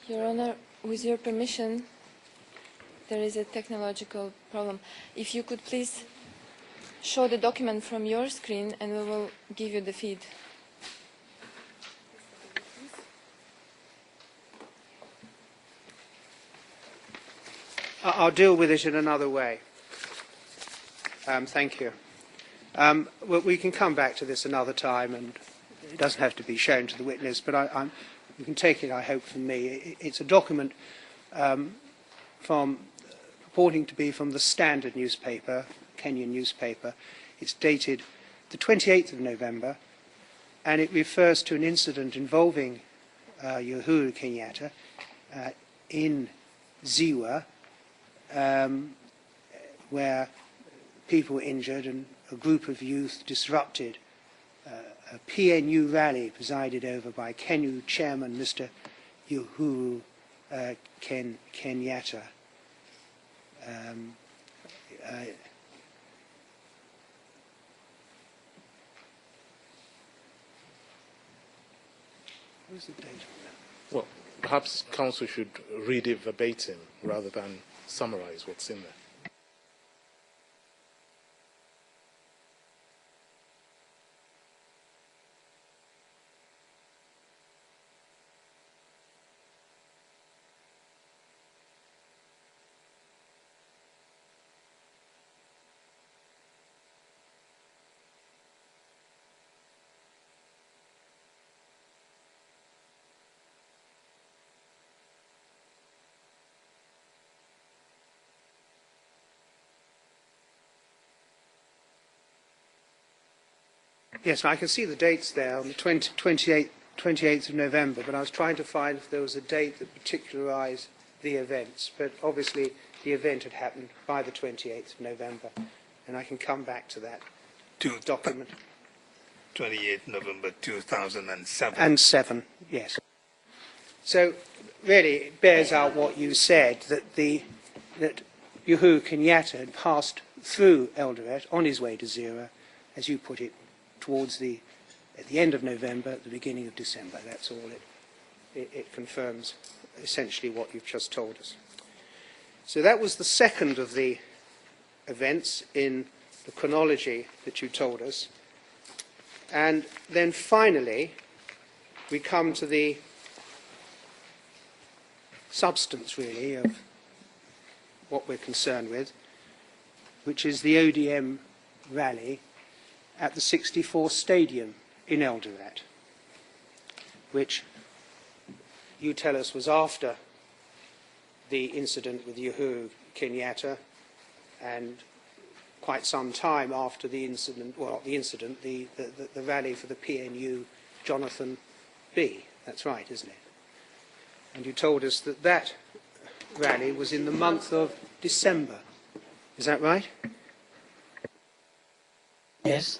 Your Honor, with your permission, there is a technological problem. If you could please show the document from your screen and we will give you the feed. I'll deal with it in another way. Thank you. Well, we can come back to this another time, and it doesn't have to be shown to the witness, but you can take it, I hope, from me. It's a document purporting to be from the Standard newspaper, Kenyan newspaper. It's dated the 28th of November, and it refers to an incident involving Uhuru Kenyatta in Ziwa, where people were injured and a group of youth disrupted a PNU rally presided over by KENU chairman Mr. Uhuru Kenyatta. What's the date on that? Well, perhaps counsel should read it verbatim rather than summarize what's in there. Yes, I can see the dates there on the 28th of November, but I was trying to find if there was a date that particularised the events. But obviously the event had happened by the 28th of November, and I can come back to that document. 28th November 2007. And 7, yes. So really it bears out what you said, that Uhuru Kenyatta had passed through Eldoret on his way to Zira, as you put it, at the end of November, at the beginning of December. That's all it confirms essentially what you've just told us. So that was the second of the events in the chronology that you told us. And then finally, we come to the substance, really, of what we're concerned with, which is the ODM rally at the 64 Stadium in Eldoret, which you tell us was after the incident with Uhuru Kenyatta and quite some time after the incident, well, not the incident, the rally for the PNU Jonathan B. That's right, isn't it? And you told us that that rally was in the month of December. Is that right? Yes.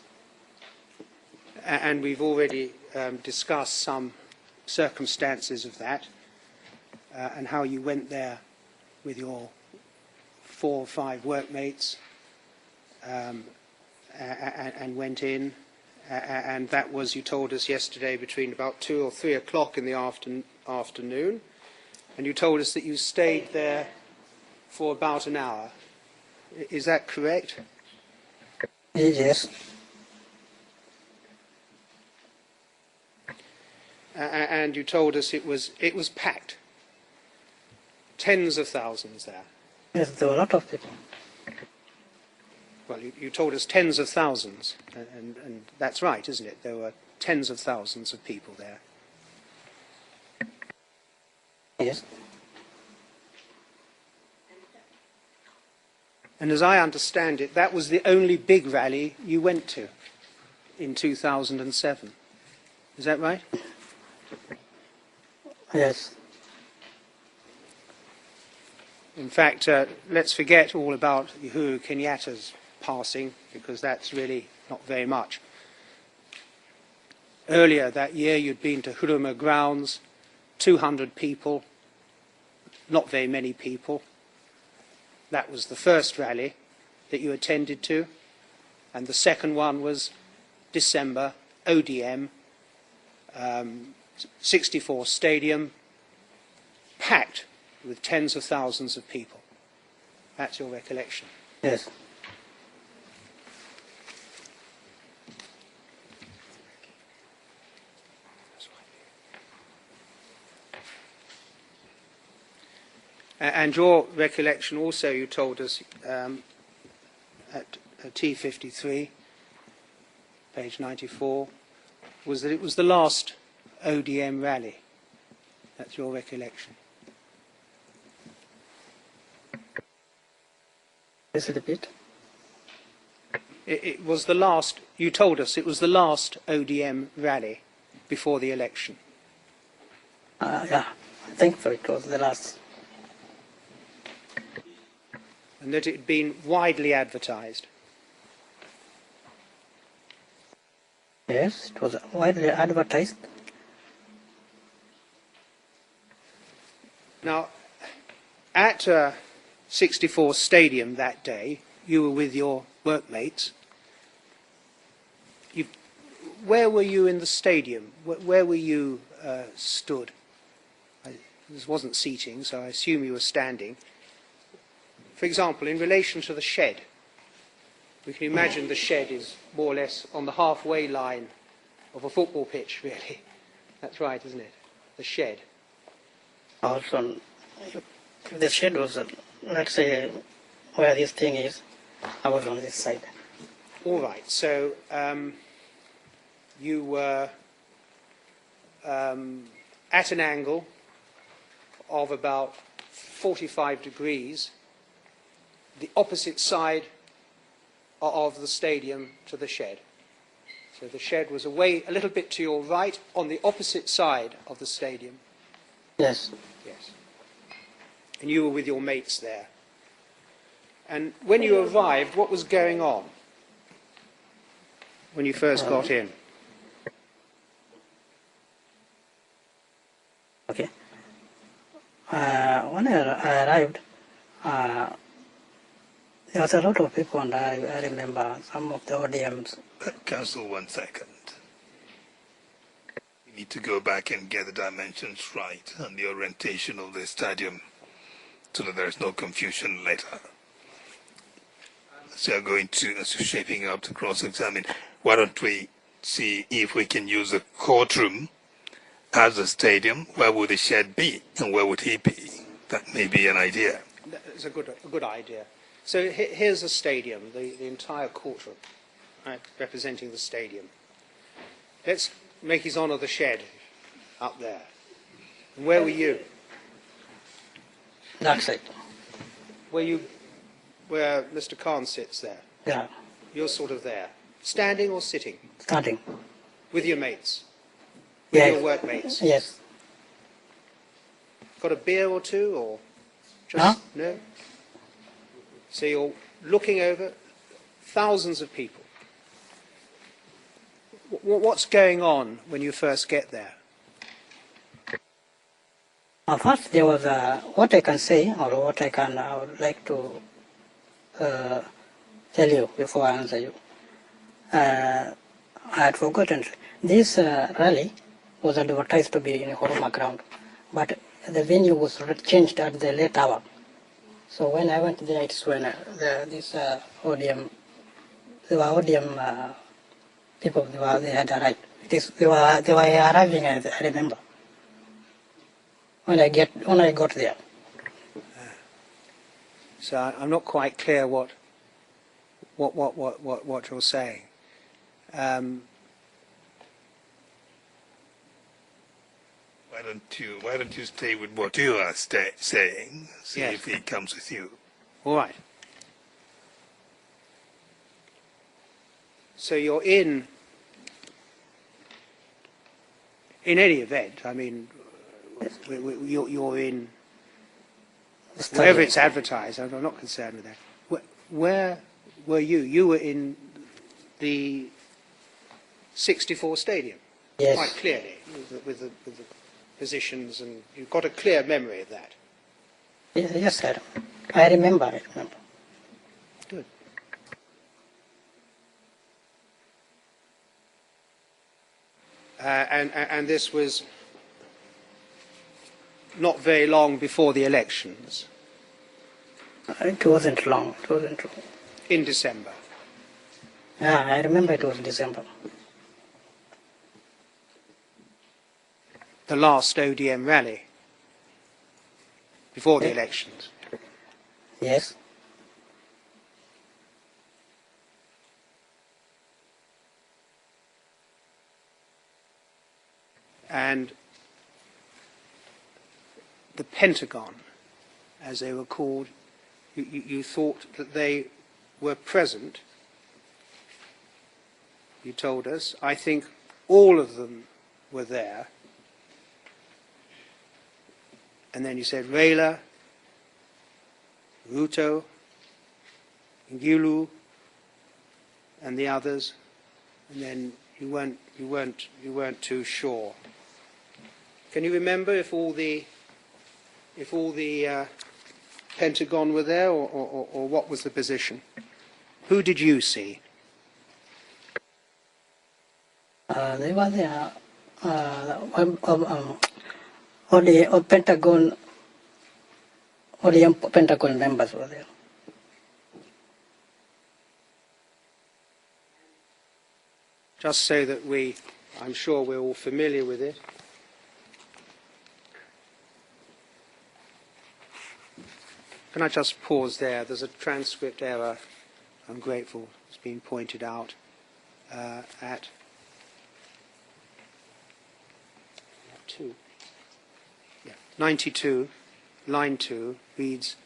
And we've already discussed some circumstances of that and how you went there with your 4 or 5 workmates and went in. And that was, you told us yesterday, between about 2 or 3 o'clock in the afternoon. And you told us that you stayed there for about an hour. Is that correct? Yes. And you told us it was packed. Tens of thousands there. Yes, there were a lot of people. Well, you told us tens of thousands, and that's right, isn't it? There were tens of thousands of people there. Yes. And as I understand it, that was the only big rally you went to in 2007. Is that right? Yes. In fact, let's forget all about Uhuru Kenyatta's passing, because that's really not very much. Earlier that year, you'd been to Huruma grounds, 200 people, not very many people. That was the first rally that you attended to, and the second one was December, ODM, 64 Stadium, packed with tens of thousands of people. That's your recollection. Yes. And your recollection also, you told us at T53, page 94, was that it was the last ODM rally. That's your recollection. Please repeat. It was the last, you told us, it was the last ODM rally before the election. Yeah, I think so. It was the last. And that it had been widely advertised. Yes, it was widely advertised. Now, at 64 Stadium that day, you were with your workmates. Where were you in the stadium? Where were you stood? This wasn't seating, so I assume you were standing. For example, in relation to the shed, we can imagine the shed is more or less on the halfway line of a football pitch, really. That's right, isn't it? The shed. Also, the shed was, let's say, where this thing is. I was on this side. All right, so you were at an angle of about 45 degrees, the opposite side of the stadium to the shed. So the shed was away a little bit to your right on the opposite side of the stadium. Yes. Yes. And you were with your mates there. And when you arrived, what was going on when you first got in? Okay. When I arrived, there was a lot of people, and I remember some of the ODMs. Council, 1 second. We need to go back and get the dimensions right and the orientation of the stadium so that there's no confusion later. So you're going to, as you're shaping up to cross-examine, why don't we see if we can use the courtroom as a stadium? Where would the shed be and where would he be? That may be an idea. That's a good idea. So here's a stadium, the entire courtroom, right, representing the stadium. Let's make his honour the shed up there. And where were you? That side. Where Mr. Khan sits there. Yeah. You're sort of there. Standing or sitting? Starting. With your mates? With Yes. your workmates? Yes. Got a beer or two, or just Huh? no? So you're looking over thousands of people. What's going on when you first get there? First, there was what I can say, or what I would like to tell you before I answer you. I had forgotten. This rally was advertised to be in Horoma ground, but the venue was changed at the late hour. So when I went there, it's when this ODM, there were ODM people, they had arrived. They were arriving, I remember, when I got there. So I'm not quite clear what you're saying. Why don't you stay with what you are saying? See Yes. if he comes with you. All right. So you're in any event, I mean, you're in, wherever it's advertised, I'm not concerned with that. Where were you? You were in the 64 Stadium, Yes. quite clearly, with the positions, and you've got a clear memory of that. Yes, sir. I remember. Good. And this was not very long before the elections, It wasn't long. It wasn't long. in December. Yeah, I remember it was December. The last ODM rally before the elections. Yes. And the Pentagon, as they were called, you thought that they were present. You told us. I think all of them were there. And then you said Raila, Ruto, Ngilu, and the others. And then you weren't too sure. Can you remember if all the Pentagon were there, or what was the position? Who did you see? They were there. All the Pentagon, all the Pentagon members were there. Just so that I'm sure we're all familiar with it. Can I just pause there? There's a transcript error. I'm grateful it's been pointed out at 92, line 2, reads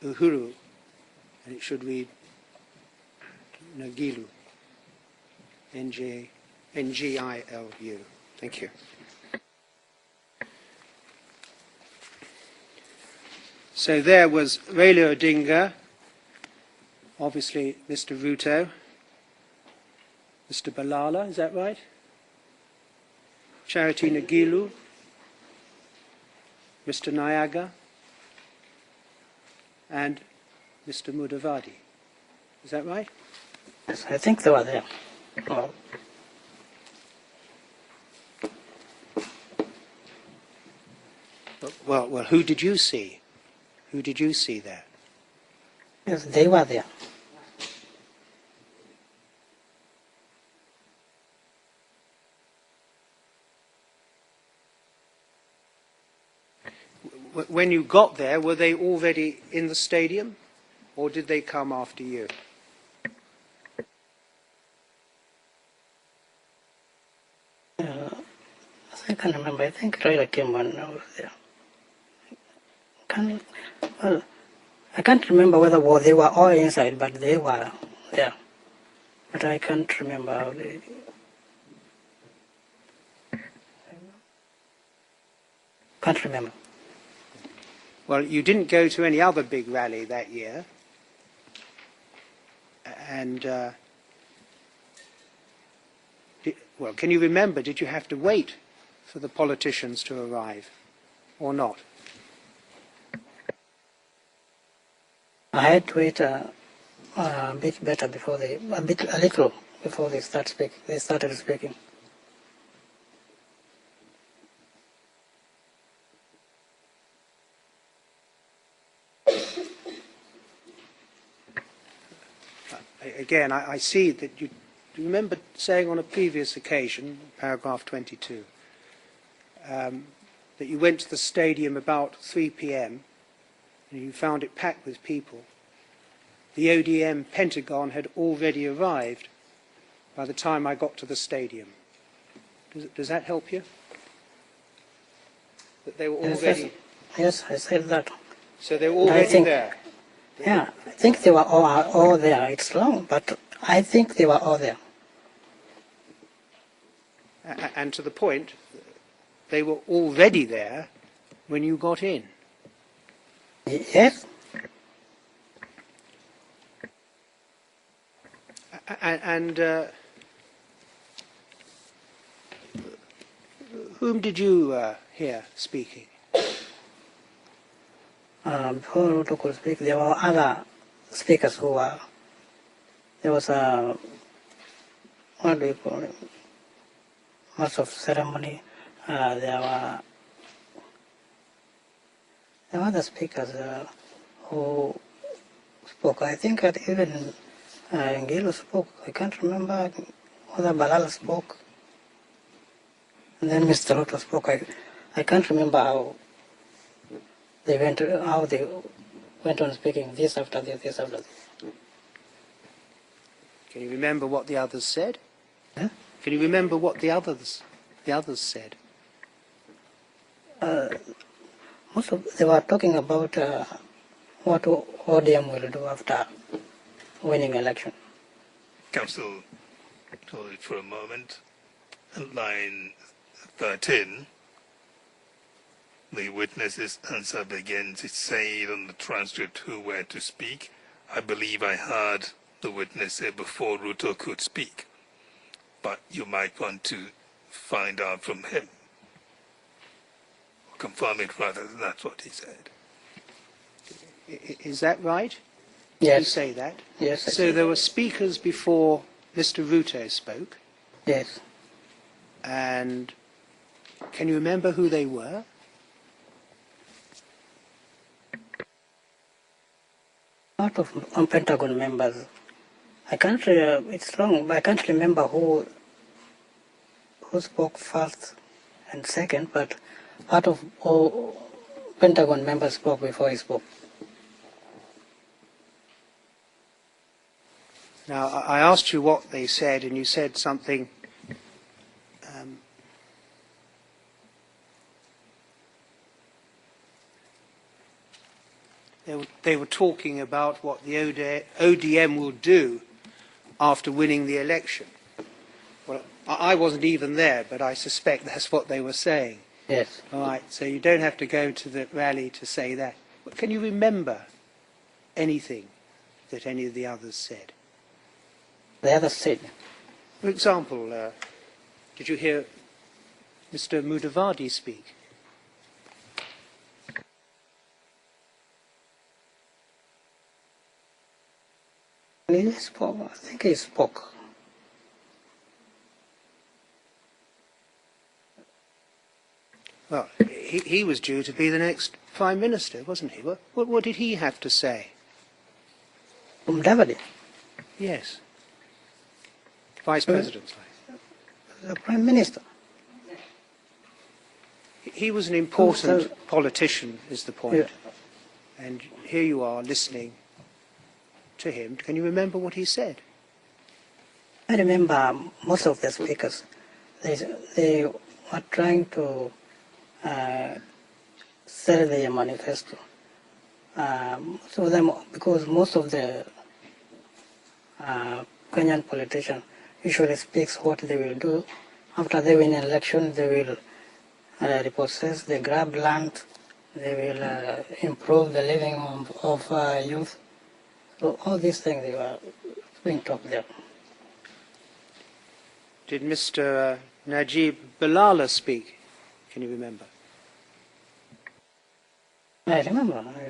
Uhuru, and it should read Ngilu, Ngilu. Thank you. So there was Raila Odinga, obviously Mr. Ruto, Mr. Balala, is that right? Charity Ngilu, Mr. Nyaga, and Mr. Mudavadi. Is that right? Yes, I think they were there. Oh. Well, who did you see? Who did you see there? Yes, they were there. When you got there, were they already in the stadium, or did they come after you? I can't remember. I think Raila came when I was there. I can't remember whether they were all inside, but they were there. But I can't remember how they... Can't remember. Well, you didn't go to any other big rally that year. And, well, can you remember, did you have to wait for the politicians to arrive, or not? I had to wait a bit better before a little before they started speaking. Again, I see that you remember saying on a previous occasion, paragraph 22, that you went to the stadium about 3 p.m. and you found it packed with people. The ODM Pentagon had already arrived by the time I got to the stadium. Does that help you? That they were already... Yes, I said that. So they were already there? Yeah, I think they were all there. It's long, but I think they were all there. And to the point, they were already there when you got in. Yes. And whom did you hear speaking? Before Ruto could speak, there were other speakers who were... There was what do you call it? Mass of ceremony, there were other speakers who spoke. I think that even Ngilo spoke. I can't remember whether Balala spoke. And then Mr. Ruto spoke. I can't remember how they went on speaking this after this, this after this. Can you remember what the others said? Huh? Can you remember what the others said? They were talking about what ODM will do after winning election. Council, hold it for a moment. Line 13, the witnesses answer begins. It said on the transcript who were to speak. I believe I heard the witness say before Ruto could speak. But you might want to find out from him. Or confirm it rather, that's what he said. Is that right? Yes. You say that? Yes. So there were speakers before Mr. Ruto spoke, Yes. and can you remember who they were? Part of Pentagon members. I can't. It's wrong, but I can't remember who spoke first and second. But part of all Pentagon members spoke before he spoke. Now, I asked you what they said, and you said something. They were talking about what the ODM will do after winning the election. Well, I wasn't even there, but I suspect that's what they were saying. Yes. All right, so you don't have to go to the rally to say that. But can you remember anything that any of the others said? The other said. For example, did you hear Mr. Mudavadi speak? He spoke. I think he spoke. Well, he was due to be the next Prime Minister, wasn't he? What did he have to say? Mudavadi, Yes. Vice President. the Prime Minister. He was an important politician, is the point. Yeah. And here you are listening to him. Can you remember what he said? I remember most of the speakers. They were trying to sell their manifesto. So them, because most of the Kenyan politicians usually speaks what they will do. After they win an election, they will repossess, they grab land, they will improve the living of youth. So all these things they were being talked there. Did Mr. Najib Balala speak? Can you remember? I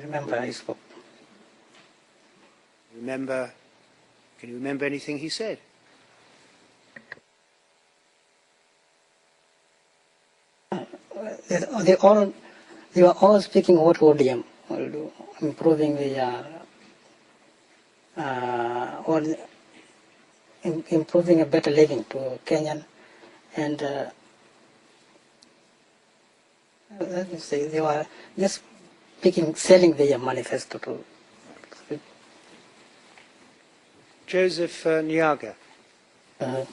remember he spoke. Can you remember anything he said? They were all speaking what ODM will do, improving improving a better living to Kenyan, and let me say they were just selling their manifesto to. Joseph Nyaga, Uh,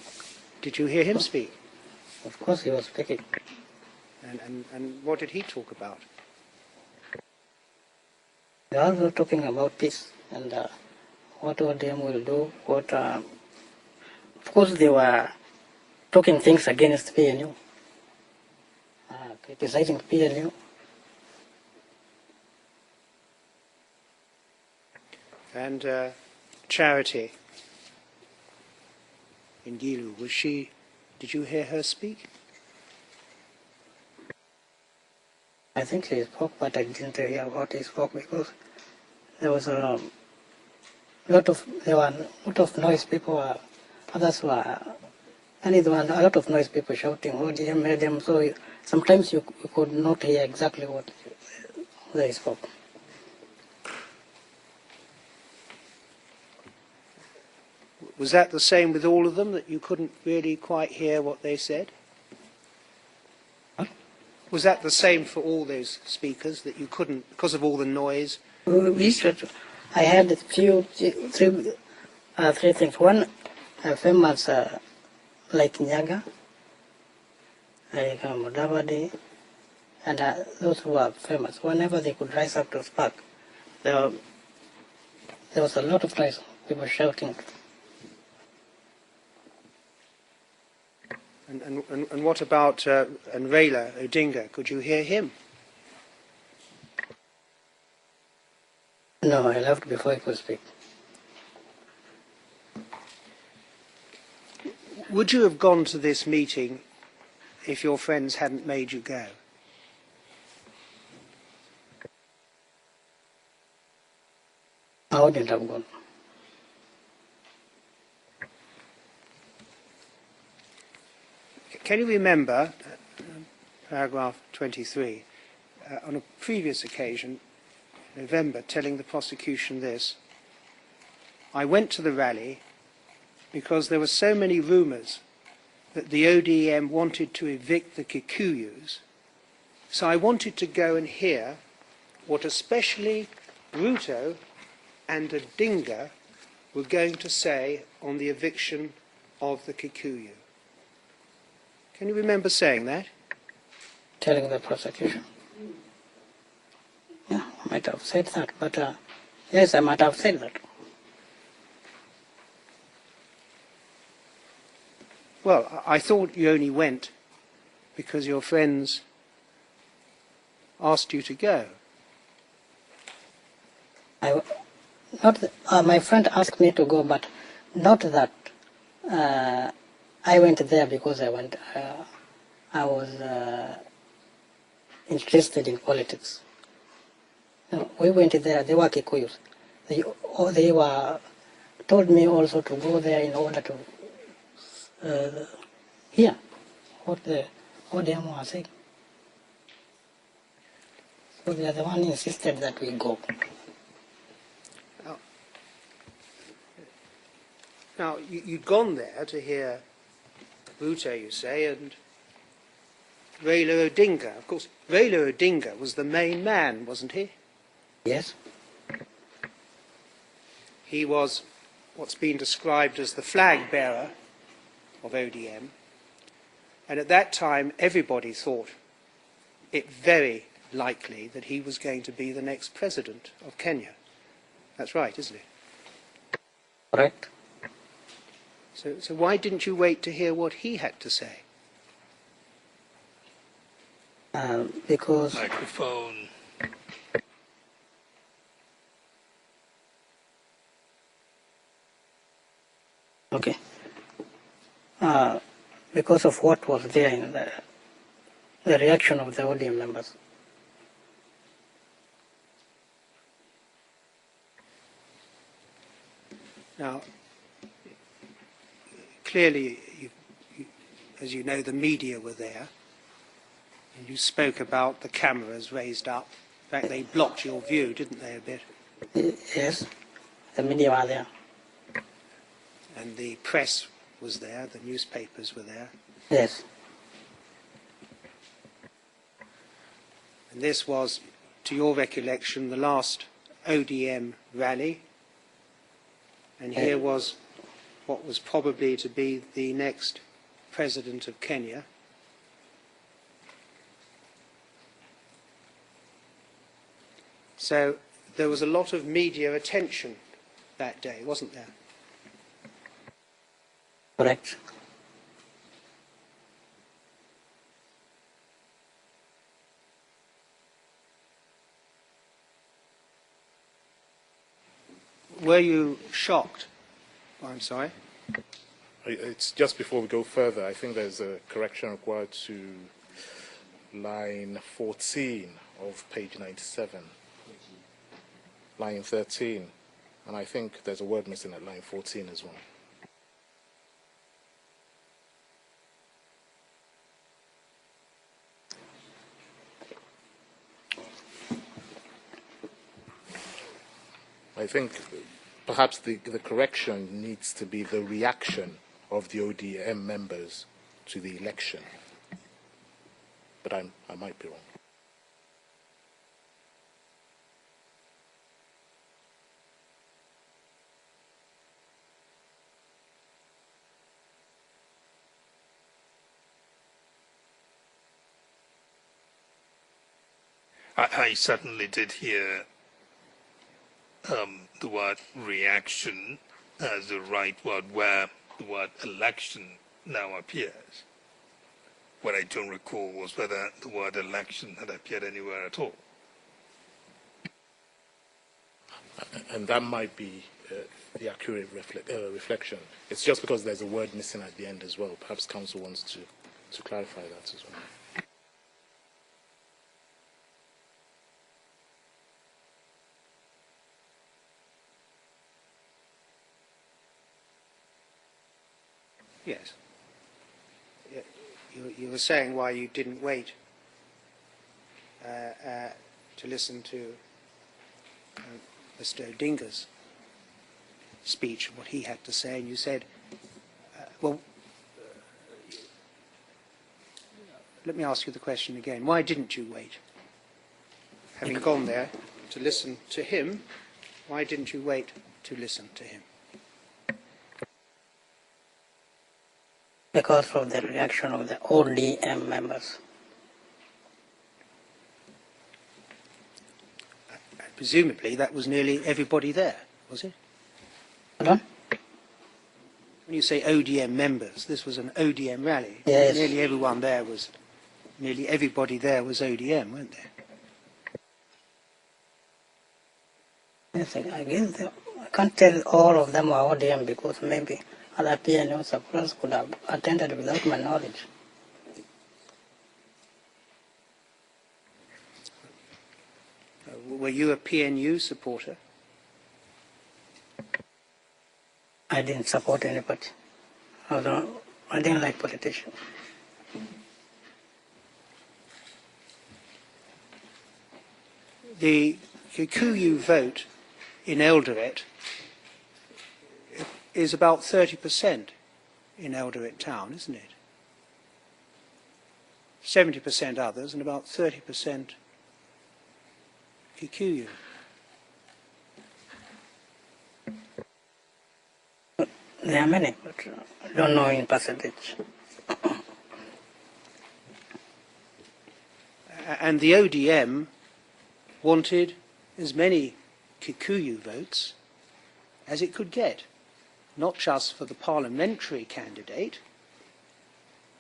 did you hear him speak? of course, he was speaking. And what did he talk about? They are also talking about peace and what ODM will do. Of course, they were talking things against PNU, criticizing PNU. And Charity in Gilu, did you hear her speak? I think he spoke, but I didn't hear what he spoke because there was a lot of noise. Others were, and there were a lot of noise. People shouting, "ODM made them." So sometimes you could not hear exactly what they spoke. Was that the same with all of them, that you couldn't really quite hear what they said? Huh? Was that the same for all those speakers, that you couldn't, because of all the noise? I had three things. One, famous like Nyaga, like Mudavadi, and those who are famous. Whenever they could rise up to speak, there was a lot of noise. People shouting. And what about and Raila Odinga? Could you hear him? No, I left before he could speak. Would you have gone to this meeting if your friends hadn't made you go? I wouldn't have gone. Can you remember, paragraph 23, on a previous occasion, November, telling the prosecution this: I went to the rally because there were so many rumours that the ODM wanted to evict the Kikuyus, so I wanted to go and hear what especially Ruto and Odinga were going to say on the eviction of the Kikuyu. Can you remember saying that? Telling the prosecution. Yeah, I might have said that, but yes, I might have said that. Well, I thought you only went because your friends asked you to go. My friend asked me to go, but not that I went there because I was interested in politics. No, we went there. They were Kikuyus. They were told me also to go there in order to hear what the ODM was saying. So they are the one insisted that we go. Now, you'd gone there to hear Ruto, you say, and Raila Odinga. Of course, Raila Odinga was the main man, wasn't he? Yes. He was what's been described as the flag bearer of ODM. And at that time, everybody thought it very likely that he was going to be the next president of Kenya. That's right, isn't it? Correct. So why didn't you wait to hear what he had to say? Because Microphone. okay, because of what was there in the reaction of the ODM members. Now, clearly, as you know, the media were there, and you spoke about the cameras raised up. In fact, they blocked your view, didn't they, a bit? Yes, the media were there. And the press was there, the newspapers were there. Yes. And this was, to your recollection, the last ODM rally. And here was what was probably to be the next president of Kenya. So there was a lot of media attention that day, wasn't there? Correct. Were you shocked? Oh, I'm sorry. It's just before we go further, I think there's a correction required to line 14 of page 97. Line 13. And I think there's a word missing at line 14 as well. I think perhaps the correction needs to be the reaction of the ODM members to the election. But I might be wrong. I certainly did hear the word reaction as the right word where the word election now appears. What I don't recall was whether the word election had appeared anywhere at all. And that might be the accurate reflection. It's just because there's a word missing at the end as well. Perhaps Council wants to clarify that as well. Yes. You were saying why you didn't wait to listen to Mr. Odinga's speech, what he had to say, and you said, let me ask you the question again. Why didn't you wait? Having gone there to listen to him, why didn't you wait to listen to him? Because of the reaction of the ODM members. Presumably that was nearly everybody there, was it? Pardon? When you say ODM members, this was an ODM rally. Yes. Nearly everybody there was ODM, weren't there? Yes, I guess I can't tell all of them are ODM because maybe other PNO supporters could have attended without my knowledge. Were you a PNU supporter? I didn't support anybody. Although I didn't like politicians. The Kikuyu vote in Eldoret is about 30% in Eldoret town, isn't it? 70% others and about 30% Kikuyu. There are many, but I don't know in percentage. And the ODM wanted as many Kikuyu votes as it could get, not just for the parliamentary candidate,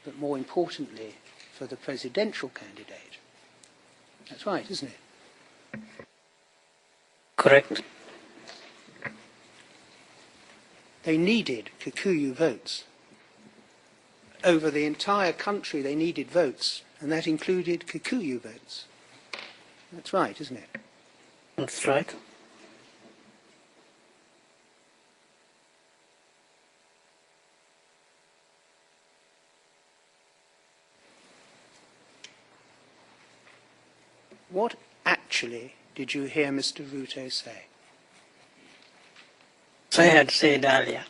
but more importantly for the presidential candidate. That's right, isn't it? Correct. They needed Kikuyu votes. Over the entire country they needed votes, and that included Kikuyu votes. That's right, isn't it? That's right. What actually did you hear Mr. Ruto say? So I had said earlier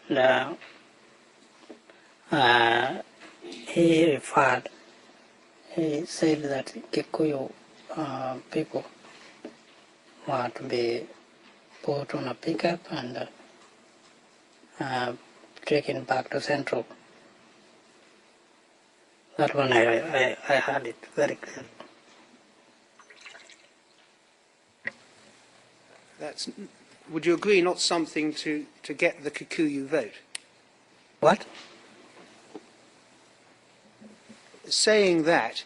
that he said that Kikuyu people were to be put on a pickup and taken back to Central. That one I heard it very clearly. That's, would you agree, not something to get the Kikuyu vote? What? Saying that,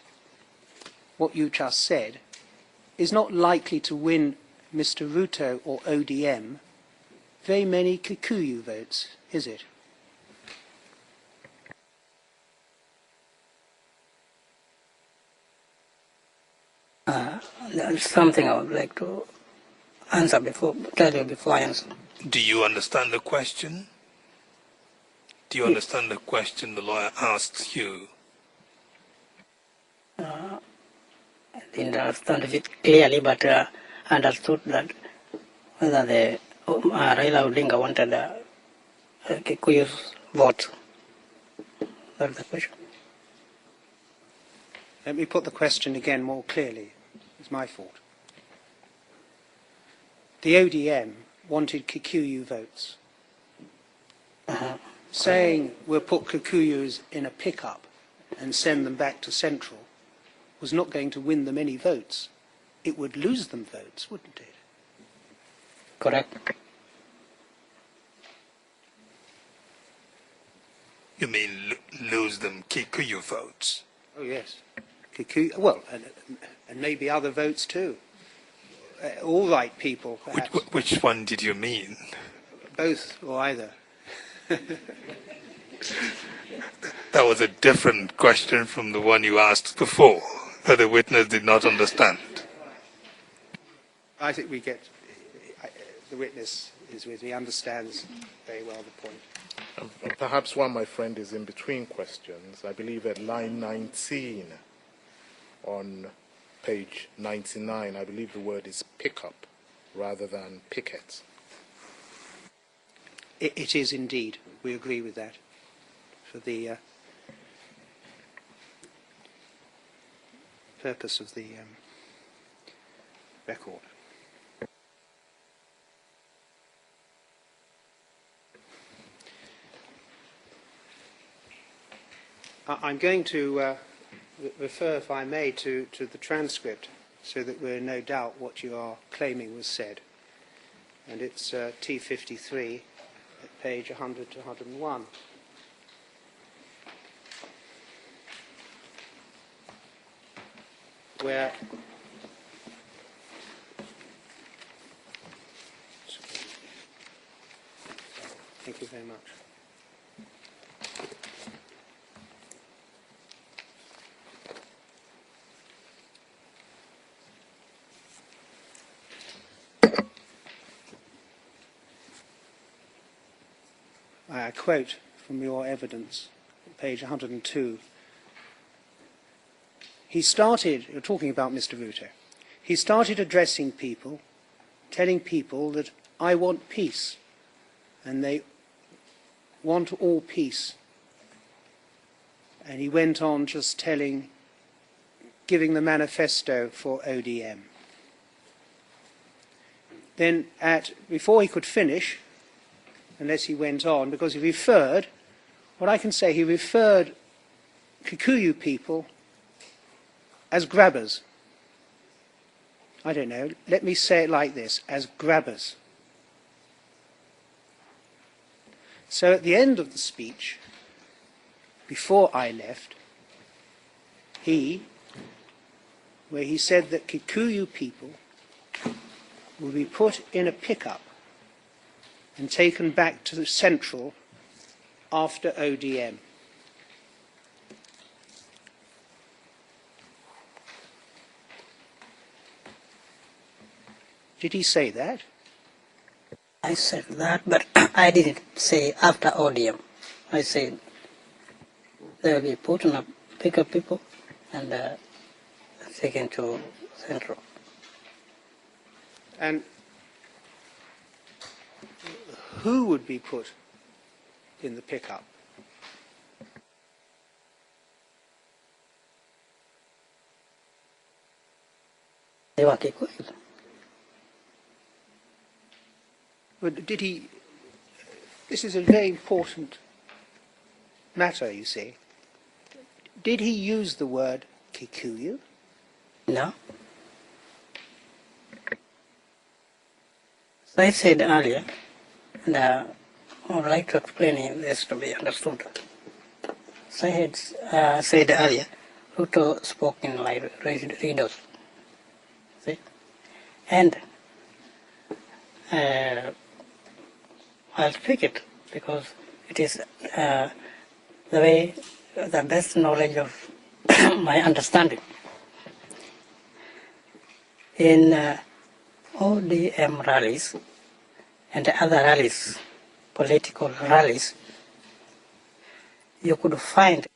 what you just said, is not likely to win Mr. Ruto or ODM very many Kikuyu votes, is it? That's something I would like to tell you before I answer. Do you understand the question? Do you understand the question the lawyer asks you? I didn't understand it clearly, but understood that whether the Raila Odinga wanted Kikuyu's vote. That's the question. Let me put the question again more clearly. It's my fault. The ODM wanted Kikuyu votes. Saying we'll put Kikuyus in a pickup and send them back to Central was not going to win them any votes. It would lose them votes, wouldn't it? Correct. You mean lose them Kikuyu votes? Oh, yes. Kikuyu, well, and maybe other votes too. All right people, perhaps. Which one did you mean? Both or either. That was a different question from the one you asked before, that the witness did not understand. I think the witness is with me, understands very well the point. Perhaps while my friend is in between questions, I believe at line 19 on page 99, I believe the word is pickup rather than picket. It is indeed. We agree with that. For the purpose of the record. I'm going to refer, if I may, to the transcript so that we're in no doubt what you are claiming was said. And it's T53 at page 100 to 101. Where thank you very much. I quote from your evidence, page 102. He started, you're talking about Mr. Ruto, he started addressing people, telling people that I want peace, and they want all peace. And he went on just giving the manifesto for ODM. Then before he could finish, unless he went on, because he referred, what I can say, he referred Kikuyu people as grabbers. I don't know, let me say it like this, as grabbers. So at the end of the speech, before I left, where he said that Kikuyu people will be put in a pickup and taken back to the Central after ODM. Did he say that? I said that, but I didn't say after ODM. I said they will be put in a pickup people and taken to Central. And who would be put in the pickup? They were Kikuyu. But did he... This is a very important matter, you see. Did he use the word Kikuyu? No. So I said earlier, and I would like to explain this to be understood. So I had said earlier, Ruto spoke in like readers. See? And I'll speak it because it is the best knowledge of my understanding. In ODM rallies and other rallies, political rallies, you could find